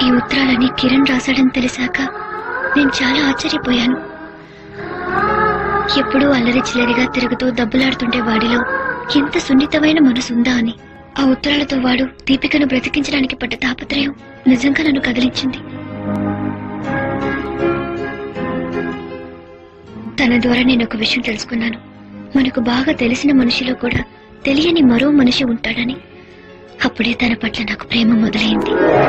ఈ ఉత్తరాలని కిరణ్ రాశాడని తెలిసాక నేను చాలా ఆశ్చర్యపోయాను. ఎప్పుడూ అల్లరి చిల్లరిగా తిరుగుతూ దెబ్బలాడుతుంటే వాడిలో ఎంత సున్నితమైన మనసుందా అని. ఆ ఉత్తరాలతో వాడు దీపికను బ్రతికించడానికి పడ్డ తాపత్రయం నిజంగా నన్ను కదిలించింది. తన ద్వారా నేను ఒక విషయం తెలుసుకున్నాను. మనకు బాగా తెలిసిన మనిషిలో కూడా తెలియని మరో మనిషి ఉంటాడని. అప్పుడే తన పట్ల నాకు ప్రేమ మొదలైంది.